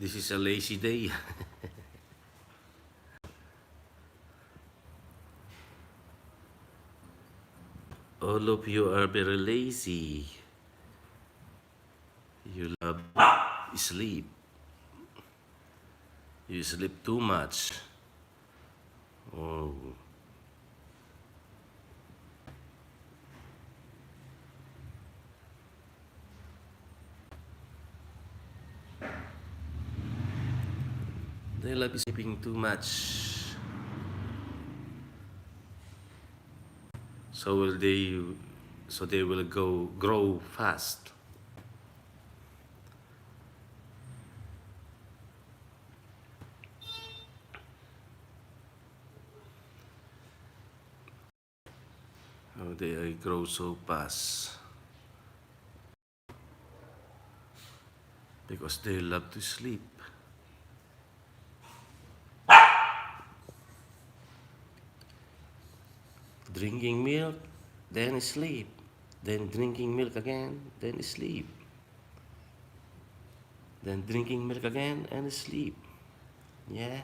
This is a lazy day. All of you are very lazy. You love sleep. You sleep too much. Oh. They love sleeping too much. So will they so they will grow fast. Oh, they grow so fast because they love to sleep. Drinking milk, then sleep. Then drinking milk again, then sleep. Then drinking milk again and sleep. Yeah.